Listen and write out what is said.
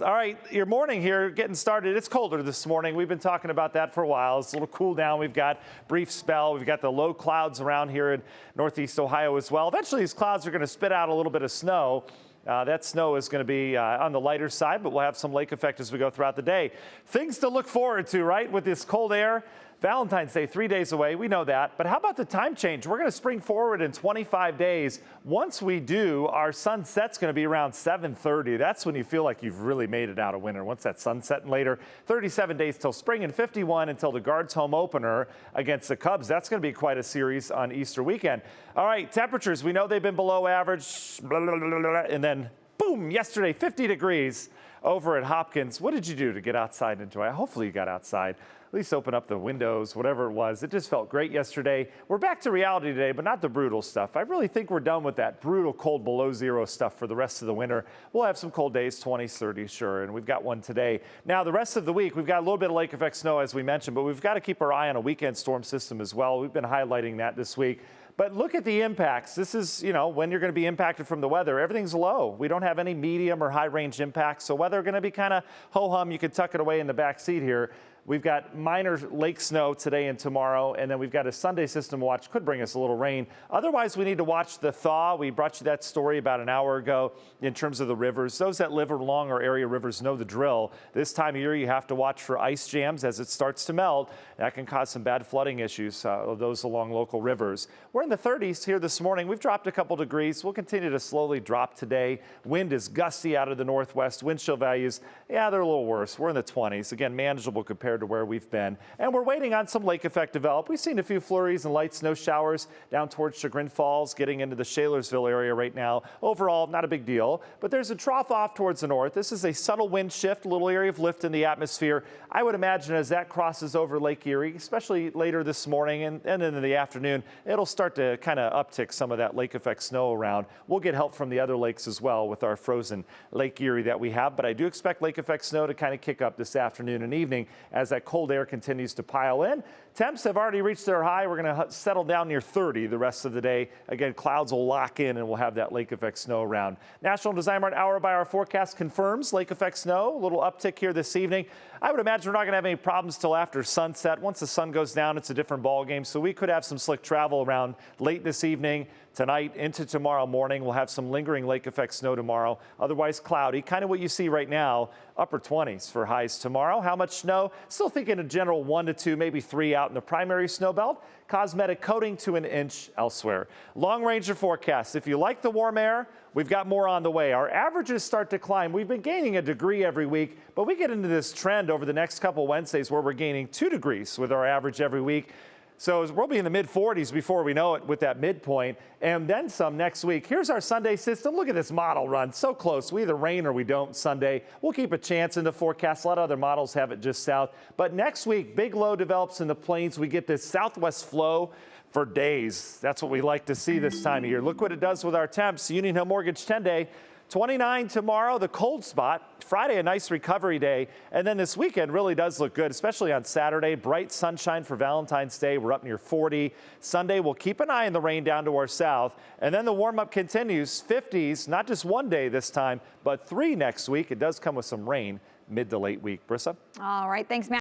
All right, your morning here getting started. It's colder this morning. We've been talking about that for a while. It's a little cool down. We've got brief spell. We've got the low clouds around here in northeast Ohio as well. Eventually, these clouds are going to spit out a little bit of snow. That snow is going to be on the lighter side, but we'll have some lake effect as we go throughout the day. Things to look forward to, right, with this cold air. Valentine's Day, 3 days away. We know that. But how about the time change? We're going to spring forward in 25 days. Once we do, our sunset's going to be around 7:30. That's when you feel like you've really made it out of winter. Once that sunset and later, 37 days till spring and 51 until the Guards home opener against the Cubs. That's going to be quite a series on Easter weekend. All right, temperatures. We know they've been below average. Blah, blah, blah, blah, and then, boom, yesterday, 50 degrees over at Hopkins. What did you do to get outside and enjoy it? Hopefully you got outside. At least open up the windows, whatever it was. It just felt great yesterday. We're back to reality today, but not the brutal stuff. I really think we're done with that brutal cold below zero stuff for the rest of the winter. We'll have some cold days, 20s, 30s, sure, and we've got one today. Now, the rest of the week, we've got a little bit of lake effect snow, as we mentioned, but we've got to keep our eye on a weekend storm system as well. We've been highlighting that this week. But look at the impacts. This is, when you're going to be impacted from the weather. Everything's low. We don't have any medium or high range impacts. So weather going to be kind of ho-hum. You can tuck it away in the back seat here. We've got minor lake snow today and tomorrow, and then we've got a Sunday system watch. Could bring us a little rain. Otherwise, we need to watch the thaw. We brought you that story about an hour ago in terms of the rivers. Those that live along our area rivers know the drill. This time of year, you have to watch for ice jams as it starts to melt. That can cause some bad flooding issues, those along local rivers. We're in the 30s here this morning. We've dropped a couple degrees. We'll continue to slowly drop today. Wind is gusty out of the northwest. Wind chill values, yeah, they're a little worse. We're in the 20s. Again, manageable compared to where we've been. And we're waiting on some lake effect develop. We've seen a few flurries and light snow showers down towards Chagrin Falls, getting into the Shalersville area right now. Overall, not a big deal, but there's a trough off towards the north. This is a subtle wind shift, a little area of lift in the atmosphere. I would imagine as that crosses over Lake Erie, especially later this morning and in the afternoon, it'll start to kind of uptick some of that lake effect snow around. We'll get help from the other lakes as well with our frozen Lake Erie that we have, but I do expect lake effect snow to kind of kick up this afternoon and evening as that cold air continues to pile in. Temps have already reached their high. We're going to settle down near 30 the rest of the day. Again, clouds will lock in and we'll have that lake effect snow around. National Design Mart hour-by-hour forecast confirms lake effect snow. A little uptick here this evening. I would imagine we're not going to have any problems till after sunset. Once the sun goes down, it's a different ball game. So we could have some slick travel around late this evening, tonight into tomorrow morning. We'll have some lingering lake effect snow tomorrow. Otherwise cloudy, kind of what you see right now. Upper 20s for highs tomorrow. How much snow? Still thinking a general 1 to 2, maybe 3 out in the primary snow belt. Cosmetic coating to an inch elsewhere. Long ranger forecast. If you like the warm air, we've got more on the way. Our averages start to climb. We've been gaining a degree every week, but we get into this trend over the next couple Wednesdays where we're gaining 2 degrees with our average every week. So we'll be in the mid-40s before we know it with that midpoint, and then some next week. Here's our Sunday system. Look at this model run. So close. We either rain or we don't Sunday. We'll keep a chance in the forecast. A lot of other models have it just south. But next week, big low develops in the plains. We get this southwest flow for days. That's what we like to see this time of year. Look what it does with our temps. Union Hill Mortgage 10-day. 29 tomorrow, the cold spot. Friday, a nice recovery day. And then this weekend really does look good, especially on Saturday. Bright sunshine for Valentine's Day. We're up near 40. Sunday, we'll keep an eye on the rain down to our south. And then the warm-up continues. 50s, not just one day this time, but 3 next week. It does come with some rain mid to late week. Brissa? All right. Thanks, Matt.